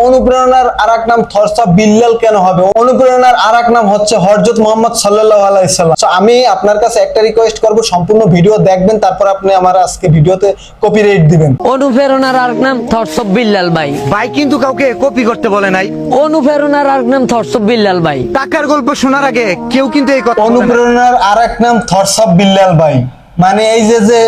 অনুপ্রেরণার আরেক নাম থরসা বিল্লাল কেন হবে? অনুপ্রেরণার আরেক নাম হচ্ছে হযরত মুহাম্মদ সাল্লাল্লাহু আলাইহি সাল্লাম। সো আমি আপনার কাছে একটা রিকোয়েস্ট করব, সম্পূর্ণ ভিডিও দেখবেন, তারপর আপনি আমার আজকে ভিডিওতে কপিরাইট দিবেন। অনুপ্রেরণার আরেক নাম থটস অফ বিল্লাল ভাই। ভাই কিন্তু কাউকে কপি করতে বলে নাই। অনুপ্রেরণার আরেক নাম থটস অফ বিল্লাল ভাই। টাকার গল্প শোনার আগে কেউ কিন্তু এই কথা বলে না। অনুপ্রেরণার আরেক নাম থটস অফ বিল্লাল ভাই, মানে এই যে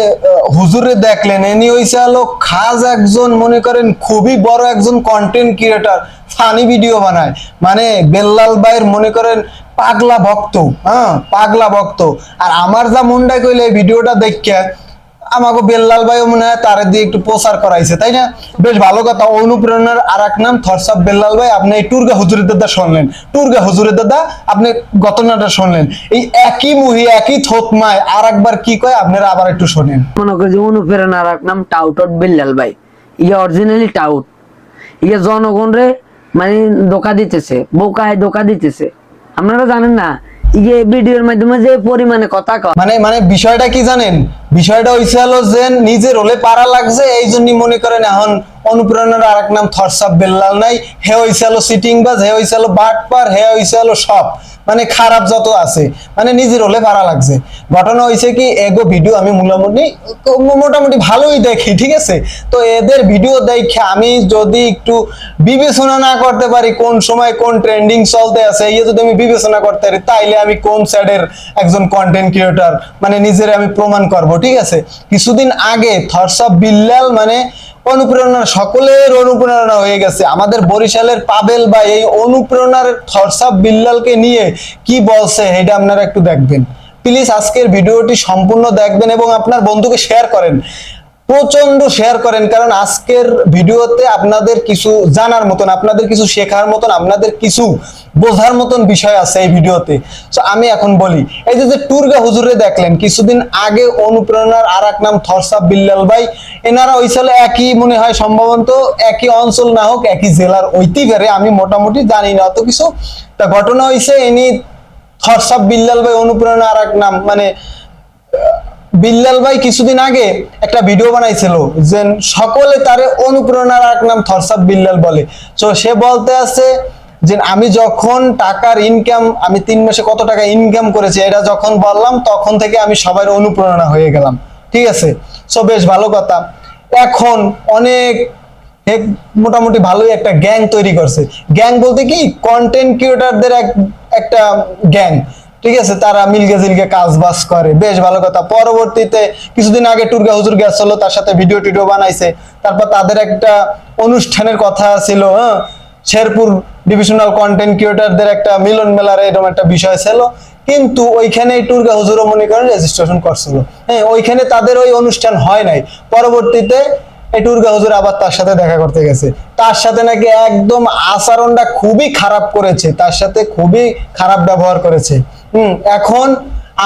হুজুরে দেখলেন, এনি হইছে হলো খাস একজন, মনে করেন খুবই বড় একজন কন্টেন্ট ক্রিয়েটর, ফানি ভিডিও বানায়, মানে বেল্লাল ভাইয়ের মনে করেন পাগলা ভক্ত, হ্যাঁ পাগলা ভক্ত। আর আমার যা মনটা কইলে এই ভিডিওটা দেখিয়া আমাকে বেল্লাল ভাইও মনে হয় তারে দিয়ে একটু প্রচার করাইছে, তাই না? বেশ ভালো কথা। অনুপ্রেরণার আরেক নাম থটস অফ বেল্লাল ভাই। আপনি এই টুরগা হুজুরের দাদা শুনলেন, টুরগা হুজুরের দাদা আপনি ঘটনাটা শুনলেন, এই একই মুহি একই থতমায় আর একবার কি কয় আপনারা আবার একটু শোনেন। মনে করি যে অনুপ্রেরণার আরেক নাম টাউট অফ বিল্লাল ভাই। ইয়া অরিজিনালি টাউট, ইয়া জনগণরে মানে ধোকা দিতেছে, বোকায় ধোকা দিতেছে। আপনারা জানেন না ইয়ে ভিডিওর মাধ্যমে যে পরিমাণে কথা কয়, মানে বিষয়টা কি জানেন? বিষয়টা হইছে হলো যে নিজের হলে পারা লাগছে, এই জন্যই মনে করেন এখন অনুপ্রেরণার আরেক নাম থটস অফ বেল্লাল নাই। হে হইছে হলো সিটিংবাজ, হে হইছে হলো বাটপার, হে হইছে হলো সব, মানে খারাপ যত আছে, মানে নিজের হলে পারা লাগছে। ঘটনা হইছে কি, এগো ভিডিও আমি মোটামুটি ভালোই দেখি, ঠিক আছে? তো এদের ভিডিও দেখে আমি যদি একটু বিবেচনা না করতে পারি কোন সময় কোন ট্রেন্ডিং চলতে আছে, এই যদি আমি বিবেচনা করতে পারি, তাইলে আমি কোন সাইডের একজন কন্টেন্ট ক্রিয়েটর মানে নিজের আমি প্রমাণ করব, ঠিক আছে? কিছুদিন আগে থটস অফ বিল্লাল মানে অনুপ্রেরণার সকলের অনুপ্রেরণা হয়ে গেছে। আমাদের বরিশালের পাবেল ভাই এই অনুপ্রেরণার থটস অফ বিল্লালকে নিয়ে কি বলছে এটা আপনারা একটু দেখবেন প্লিজ। আজকের ভিডিওটি সম্পূর্ণ দেখবেন এবং আপনার বন্ধুকে শেয়ার করেন, প্রচন্ড শেয়ার করেন, কারণ আজকের ভিডিওতে আপনাদের কিছু জানার মতন, আপনাদের কিছু শেখার মতন, আপনাদের কিছু বোঝার মতন বিষয় আছে এই ভিডিওতে। তো আমি এখন বলি, এই যে টুরগা হুজুরে দেখলেন কিছুদিন আগে, অনুপ্রেরণার আরেক নাম থটস অফ বিল্লাল ভাই, এনারা ওইসালে একই মনে হয়, সম্ভবত একই অঞ্চল না হোক একই জেলার হইতেই পারে, আমি মোটামুটি জানি না অত কিছু। তা ঘটনা হইছে ইনি থটস অফ বিল্লাল ভাই অনুপ্রেরণা আরেক নাম মানে বিল্লাল ভাই কিছুদিন আগে একটা ভিডিও বানাইছিল যে সকলে তারে অনুপ্রেরণার এক নাম থটস অফ বিল্লাল বলে। তো সে বলতে আছে যে আমি যখন টাকার ইনকাম, আমি 3 মাসে কত টাকা ইনকাম করেছি এটা যখন বললাম, তখন থেকে আমি সবার অনুপ্রেরণা হয়ে গেলাম, ঠিক আছে? সো বেশ ভালো কথা। এখন অনেক মোটামুটি ভালোই একটা গ্যাং তৈরি করছে। গ্যাং বলতে কি, কন্টেন্ট ক্রিয়েটরদের একটা গ্যাং, ঠিক আছে? তারা মিলগে জিলগে কাজ বাজ করে, বেশ ভালো কথা। পরবর্তীতে কিছুদিন আগে টুরগা হুজুর গেছিল, তার সাথে ভিডিও টিডিও বানাইছে। তারপর তাদের একটা অনুষ্ঠানের কথা ছিল, হ্যাঁ, শেরপুর ডিভিশনাল কন্টেন্ট ক্রিয়েটরদের একটা মিলন মেলার এরকম একটা বিষয় ছিল, কিন্তু ওইখানে টুরগা হুজুরও মনে করেন রেজিস্ট্রেশন করছিল, হ্যাঁ, ওইখানে তাদের ওই অনুষ্ঠান হয় নাই। পরবর্তীতে এই টুরগা হুজুর আবার তার সাথে দেখা করতে গেছে, তার সাথে নাকি একদম আচরণটা খুবই খারাপ করেছে, তার সাথে খুবই খারাপ ব্যবহার করেছে। এখন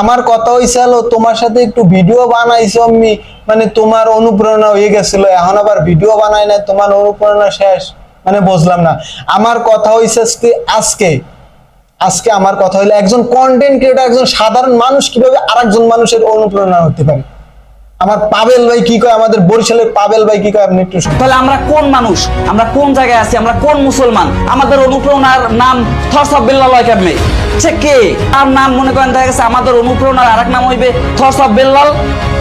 আমার কথা হইছে হলো, তোমার সাথে একটু ভিডিও বানাইছো আমি, মানে তোমার অনুপ্রেরণা হয়ে গেছিল, এখন আবার ভিডিও বানাই না, তোমার অনুপ্রেরণা শেষ, মানে বুঝলাম না। আমার কথা হইছে আজকে আমার কথা হইলো, একজন কন্টেন্ট ক্রিয়েটর, একজন সাধারণ মানুষ কিভাবে আরেকজন মানুষের অনুপ্রেরণা হতে পারে। আমার পাবেল ভাই কি কয়, আমাদের বরিশালের পাবেল ভাই কি কয়, আপনি একটু শুনুন। তাহলে আমরা কোন মানুষ, আমরা কোন জায়গায় আছি, আমরা কোন মুসলমান? আমাদের অনুপ্রেরণার নাম থটস অফ বিল্লাল কেমনে? সে কে? তার নাম মনে করেন দেখা গেছে আমাদের অনুপ্রেরণার আরেক নাম হইবে থটস অফ বিল্লাল।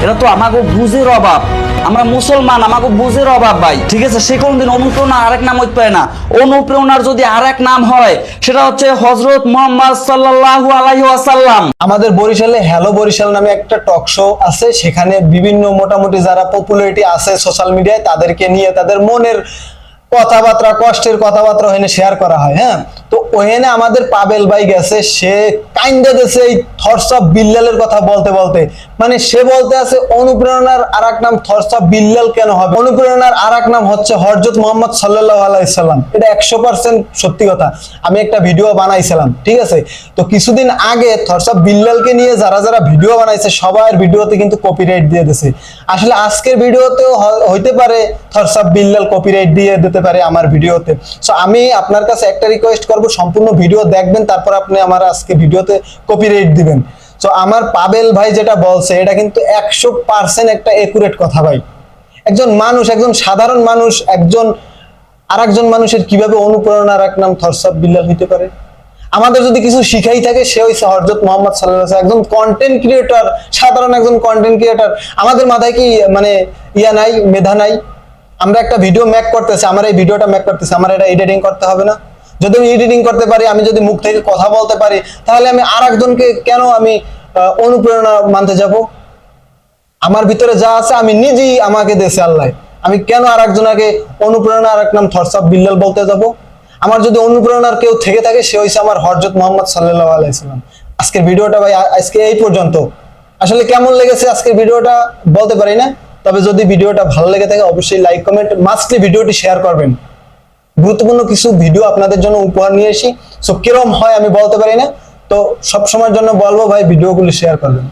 এটা তো আমাকে বুঝের অভাব, আমরা মুসলমান, আমাকে বুঝের অভাব ভাই, ঠিক আছে? সে কোনদিন অনুপ্রেরণার আরেক নাম হইতে পারে না। অনুপ্রেরণার যদি আরেক নাম হয়, সেটা হচ্ছে হযরত মুহাম্মদ সাল্লাল্লাহু আলাইহি ওয়াসাল্লাম। আমাদের বরিশালে হ্যালো বরিশাল নামে একটা টক শো আছে, সেখানে বিভিন্ন মোটামুটি যারা পপুলারিটি আছে সোশ্যাল মিডিয়ায়, তাদেরকে নিয়ে তাদের মনের কথাবার্তা, কষ্টের কথাবার্তা ওখানে শেয়ার করা হয়, হ্যাঁ। তো ওখানে আমাদের পাবেল ভাই গেছে, সে কাইন্দা দিয়েছে এই থটস অফ বিল্লালের কথা বলতে বলতে, মানে সে বলতে আছে অনুপ্রেরণার আরেক নাম থটস অফ বিল্লাল কেন হবে? অনুপ্রেরণার আরেক নাম হচ্ছে হযরত মুহাম্মদ সাল্লাল্লাহু আলাইহি সাল্লাম। এটা 100% সত্যি কথা। আমি একটা ভিডিও বানাইছিলাম, ঠিক আছে? তো কিছুদিন আগে থটস অফ বিল্লালকে নিয়ে যারা ভিডিও বানাইছে, সবার ভিডিওতে কিন্তু কপিরাইট দিয়ে দিয়েছে। আসলে আজকের ভিডিওতেও হইতে পারে থটস অফ বিল্লাল কপিরাইট দিয়ে দিতে পারে আমার ভিডিওতে। সো আমি আপনার কাছে একটা রিকোয়েস্ট করব, সম্পূর্ণ ভিডিও দেখবেন, তারপর আপনি আমার আজকে ভিডিওতে কপিরাইট দিবেন। তো আমার পাবেল ভাই যেটা বলছে এটা কিন্তু 100% একটা একুরেট কথা ভাই। একজন মানুষ, একজন সাধারণ মানুষ, একজন আরেকজন মানুষের কিভাবে অনুপ্রেরণার এক নাম থরসাব বিল্লাল হইতে পারে? আমাদের যদি কিছু শিখাই থাকে সে হইছে হযরত মুহাম্মদ সাল্লাল্লাহু আলাইহি ওয়াসাল্লাম, একজন কন্টেন্ট ক্রিয়েটর, সাধারণ একজন কন্টেন্ট ক্রিয়েটর। আমাদের মাথায় কি মানে ইয়া নাই, মেধা নাই? আমরা একটা ভিডিও মেক করতেছি, আমার এই ভিডিওটা মেক করতেছি, আমার এটা এডিটিং করতে হবে না? যদি আমি এডিটিং করতে পারি, আমি যদি মুখ থেকে কথা বলতে পারি, তাহলে আমি আরেকজনকে কেন আমি অনুপ্রেরণা মানতে যাব? আমার ভিতরে যা আছে আমি নিজেই আমাকে দেশে আল্লাহ, আমি কেন আরেকজনকে অনুপ্রেরণার এক নাম থরসাব বিল্লাল বলতে যাব? আমার যদি অনুপ্রেরণার কেউ থেকে থাকে সে হইছে আমার হযরত মুহাম্মদ সাল্লাল্লাহু আলাইহি সাল্লাম। আজকের ভিডিওটা ভাই আজকে এই পর্যন্ত। আসলে কেমন লেগেছে আজকের ভিডিওটা বলতে পারি না, তবে যদি ভিডিওটা ভালো লেগে থাকে অবশ্যই লাইক কমেন্ট মাস্টলি ভিডিওটি শেয়ার করবেন। গুরুত্বপূর্ণ কিছু ভিডিও আপনাদের জন্য উপহার নিয়ে আসি, সো কিরম হয় আমি বলতে পারি না, তো সব সময়ের জন্য বলবো ভাই ভিডিওগুলো শেয়ার করবেন।